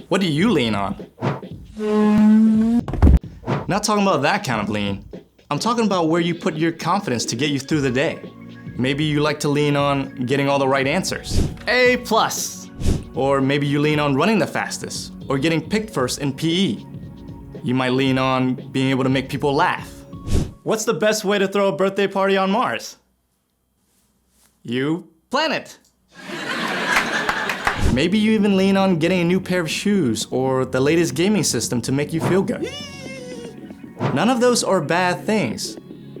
What do you lean on? Not talking about that kind of lean. I'm talking about where you put your confidence to get you through the day. Maybe you like to lean on getting all the right answers. A+. Or maybe you lean on running the fastest or getting picked first in PE. You might lean on being able to make people laugh. What's the best way to throw a birthday party on Mars? You plan it. Maybe you even lean on getting a new pair of shoes or the latest gaming system to make you feel good. None of those are bad things,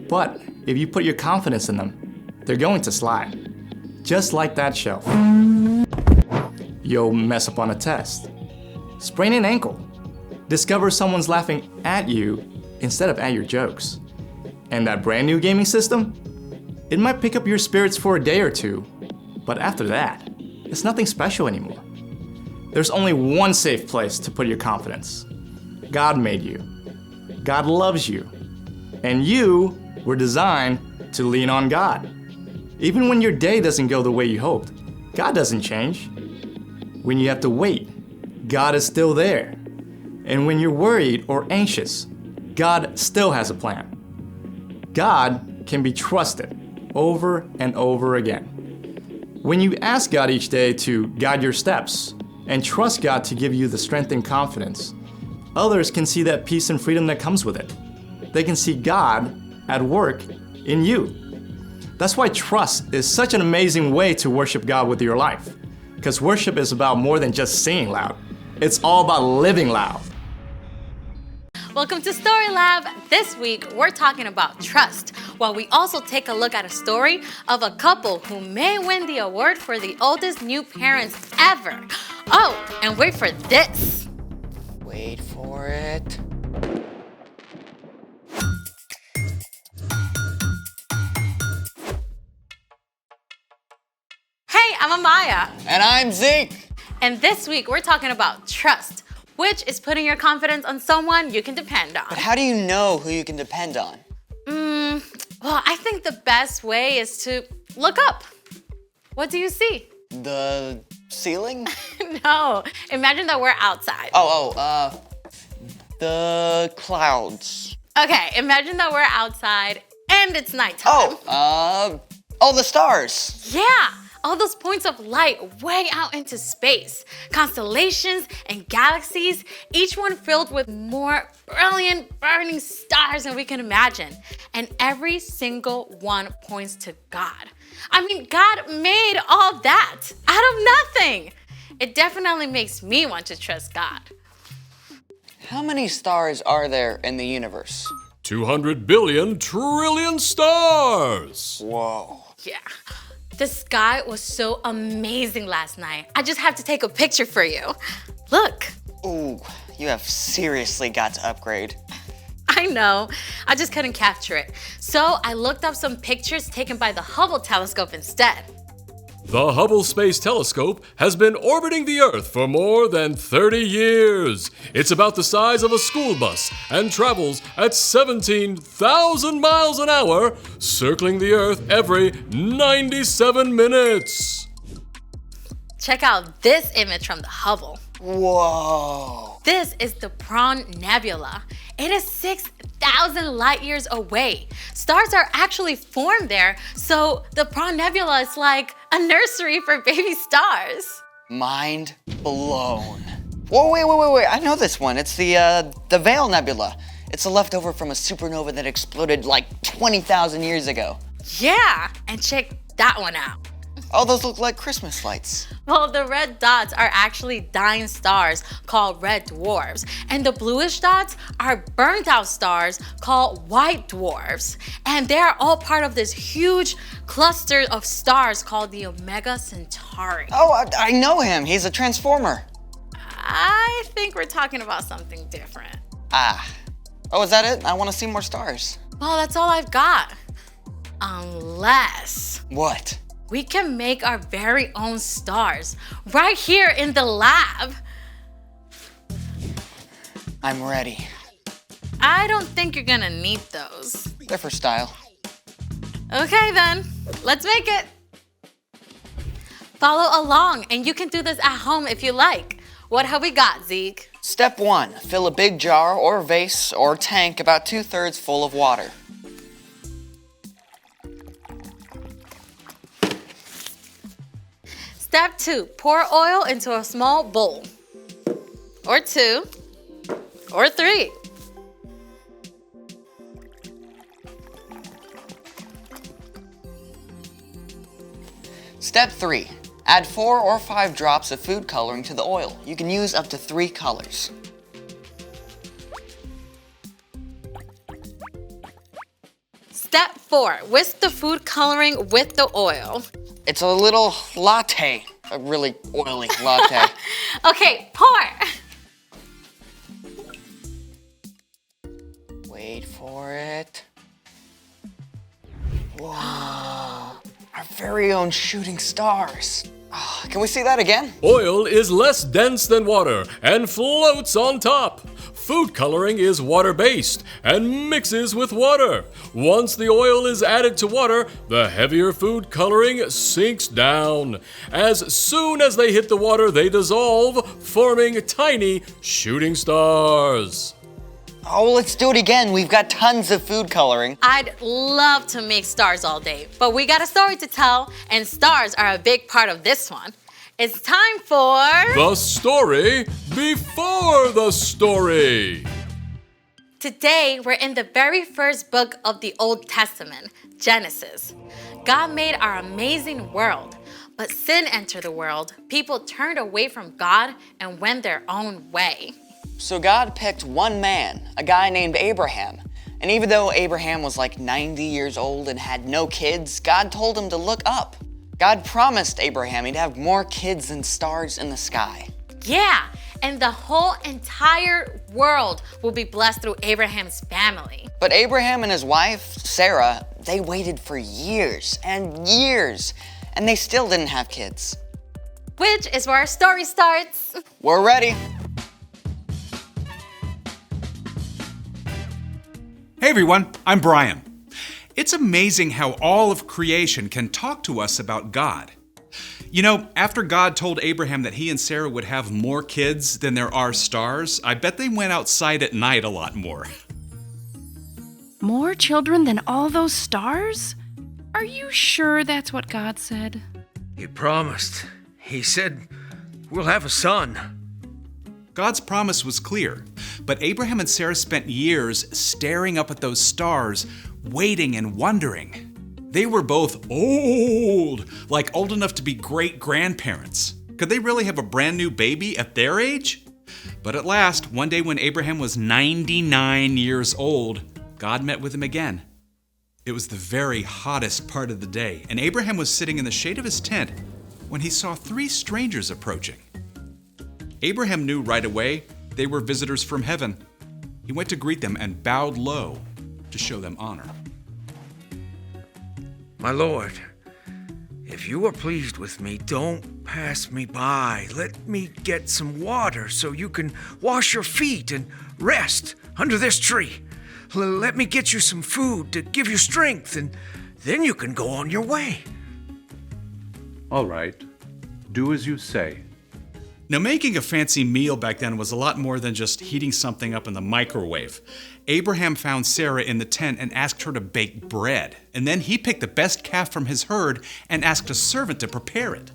but if you put your confidence in them, they're going to slide. Just like that shelf. You'll mess up on a test. Sprain an ankle. Discover someone's laughing at you instead of at your jokes. And that brand new gaming system? It might pick up your spirits for a day or two, but after that, it's nothing special anymore. There's only one safe place to put your confidence. God made you. God loves you. And you were designed to lean on God. Even when your day doesn't go the way you hoped, God doesn't change. When you have to wait, God is still there. And when you're worried or anxious, God still has a plan. God can be trusted over and over again. When you ask God each day to guide your steps and trust God to give you the strength and confidence, others can see that peace and freedom that comes with it. They can see God at work in you. That's why trust is such an amazing way to worship God with your life. Because worship is about more than just singing loud. It's all about living loud. Welcome to Story Lab. This week, we're talking about trust, while we also take a look at a story of a couple who may win the award for the oldest new parents ever. Oh, and wait for this. Wait for it. Hey, I'm Amaya. And I'm Zeke. And this week, we're talking about trust, which is putting your confidence on someone you can depend on. But how do you know who you can depend on? Well, I think the best way is to look up. What do you see? The ceiling? No, imagine that we're outside. The clouds. Okay, imagine that we're outside and it's nighttime. The stars. Yeah, all those points of light way out into space. Constellations and galaxies, each one filled with more brilliant, burning stars than we can imagine. And every single one points to God. I mean, God made all that out of nothing. It definitely makes me want to trust God. How many stars are there in the universe? 200 billion trillion stars! Whoa. Yeah. The sky was so amazing last night. I just have to take a picture for you. Look. Ooh, you have seriously got to upgrade. I know, I just couldn't capture it. So I looked up some pictures taken by the Hubble telescope instead. The Hubble Space Telescope has been orbiting the Earth for more than 30 years. It's about the size of a school bus and travels at 17,000 miles an hour, circling the Earth every 97 minutes. Check out this image from the Hubble. Whoa. This is the Prone Nebula. It is 6,000 light years away. Stars are actually formed there, so the Prone Nebula is like a nursery for baby stars. Mind blown. Whoa, wait. I know this one. It's the Veil Nebula. It's a leftover from a supernova that exploded like 20,000 years ago. Yeah, and check that one out. Oh, those look like Christmas lights. Well, the red dots are actually dying stars called red dwarfs, and the bluish dots are burnt out stars called white dwarfs. And they are all part of this huge cluster of stars called the Omega Centauri. Oh, I know him. He's a transformer. I think we're talking about something different. Oh, is that it? I want to see more stars. Well, that's all I've got. Unless What? we can make our very own stars right here in the lab. I'm ready. I don't think you're gonna need those. They're for style. Okay then, let's make it. Follow along, and you can do this at home if you like. What have we got, Zeke? Step 1. Fill a big jar or vase or tank about 2/3 full of water. Step 2. Pour oil into a small bowl. Or 2. Or 3. Step 3. Add 4 or 5 drops of food coloring to the oil. You can use up to 3 colors. Step 4. Whisk the food coloring with the oil. It's a little latte, a really oily latte. Okay, pour. Wait for it. Whoa, our very own shooting stars. Oh, can we see that again? Oil is less dense than water and floats on top. Food coloring is water-based and mixes with water. Once the oil is added to water, the heavier food coloring sinks down. As soon as they hit the water, they dissolve, forming tiny shooting stars. Oh, let's do it again. We've got tons of food coloring. I'd love to make stars all day, but we got a story to tell, and stars are a big part of this one. It's time for... The story before the story. Today, we're in the very first book of the Old Testament, Genesis. God made our amazing world, but sin entered the world. People turned away from God and went their own way. So God picked one man, a guy named Abraham. And even though Abraham was like 90 years old and had no kids, God told him to look up. God promised Abraham he'd have more kids than stars in the sky. Yeah, and the whole entire world will be blessed through Abraham's family. But Abraham and his wife, Sarah, they waited for years and years, and they still didn't have kids. Which is where our story starts. We're ready. Hey everyone, I'm Brian. It's amazing how all of creation can talk to us about God. You know, after God told Abraham that he and Sarah would have more kids than there are stars, I bet they went outside at night a lot more. More children than all those stars? Are you sure that's what God said? He promised. He said, we'll have a son. God's promise was clear, but Abraham and Sarah spent years staring up at those stars, waiting and wondering. They were both old, like old enough to be great-grandparents. Could they really have a brand new baby at their age? But at last, one day when Abraham was 99 years old, God met with him again. It was the very hottest part of the day, and Abraham was sitting in the shade of his tent when he saw 3 strangers approaching. Abraham knew right away they were visitors from heaven. He went to greet them and bowed low to show them honor. My Lord, if you are pleased with me, don't pass me by. Let me get some water so you can wash your feet and rest under this tree. Let me get you some food to give you strength, and then you can go on your way. All right, do as you say. Now, making a fancy meal back then was a lot more than just heating something up in the microwave. Abraham found Sarah in the tent and asked her to bake bread. And then he picked the best calf from his herd and asked a servant to prepare it.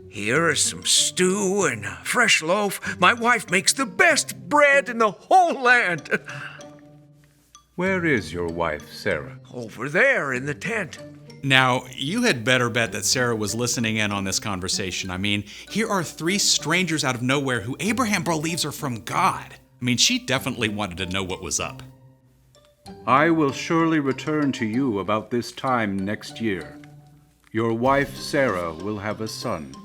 Here is some stew and a fresh loaf. My wife makes the best bread in the whole land. Where is your wife, Sarah? Over there in the tent. Now, you had better bet that Sarah was listening in on this conversation. I mean, here are 3 strangers out of nowhere who Abraham believes are from God. I mean, she definitely wanted to know what was up. I will surely return to you about this time next year. Your wife, Sarah, will have a son.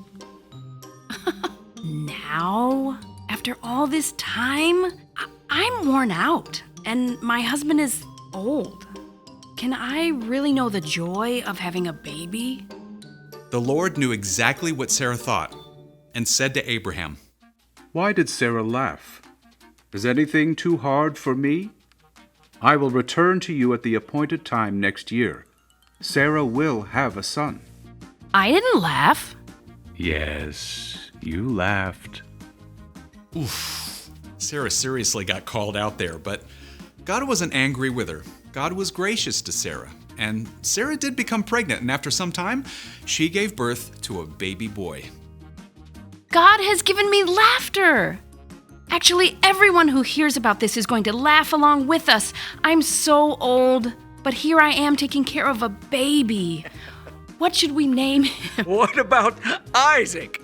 Now? After all this time? I'm worn out, and my husband is old. Can I really know the joy of having a baby? The Lord knew exactly what Sarah thought and said to Abraham, Why did Sarah laugh? Is anything too hard for me? I will return to you at the appointed time next year. Sarah will have a son. I didn't laugh. Yes, you laughed. Sarah seriously got called out there, but God wasn't angry with her. God was gracious to Sarah. And Sarah did become pregnant, and after some time, she gave birth to a baby boy. God has given me laughter. Actually, everyone who hears about this is going to laugh along with us. I'm so old, but here I am taking care of a baby. What should we name him? What about Isaac?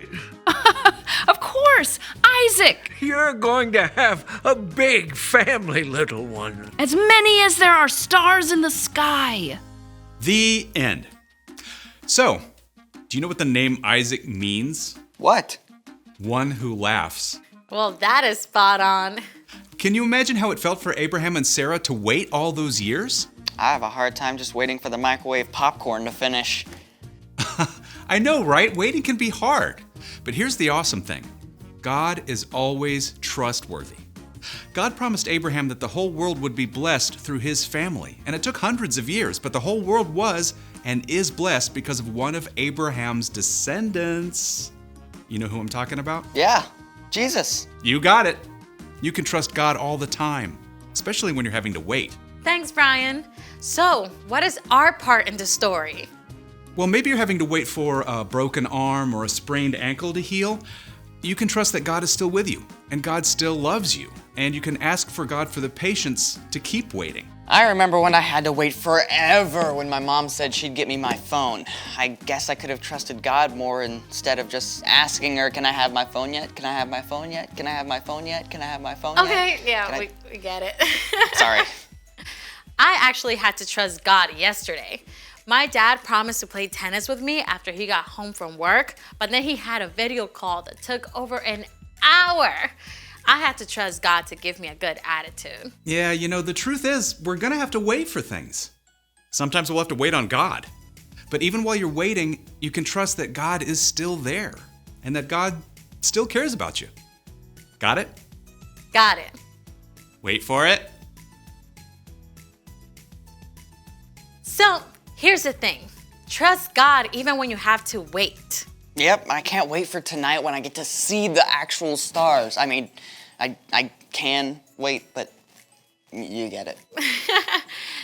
Of course, Isaac! You're going to have a big family, little one. As many as there are stars in the sky. The end. So, do you know what the name Isaac means? What? One who laughs. Well, that is spot on. Can you imagine how it felt for Abraham and Sarah to wait all those years? I have a hard time just waiting for the microwave popcorn to finish. I know, right? Waiting can be hard. But here's the awesome thing. God is always trustworthy. God promised Abraham that the whole world would be blessed through his family. And it took hundreds of years, but the whole world was and is blessed because of one of Abraham's descendants. You know who I'm talking about? Yeah, Jesus. You got it. You can trust God all the time, especially when you're having to wait. Thanks, Brian. So, what is our part in the story? Well, maybe you're having to wait for a broken arm or a sprained ankle to heal. You can trust that God is still with you, and God still loves you, and you can ask for God for the patience to keep waiting. I remember when I had to wait forever when my mom said she'd get me my phone. I guess I could have trusted God more instead of just asking her, can I have my phone yet? Can I have my phone yet? Can I have my phone yet? Can I have my phone yet? Okay, yeah, Can we get it. Sorry. I actually had to trust God yesterday. My dad promised to play tennis with me after he got home from work, but then he had a video call that took over an hour. I had to trust God to give me a good attitude. Yeah, you know, the truth is, we're gonna have to wait for things. Sometimes we'll have to wait on God. But even while you're waiting, you can trust that God is still there and that God still cares about you. Got it? Got it. Wait for it. So, here's the thing. Trust God even when you have to wait. Yep, I can't wait for tonight when I get to see the actual stars. I mean, I can wait, but you get it.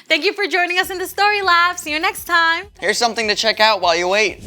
Thank you for joining us in the Story Lab. See you next time. Here's something to check out while you wait.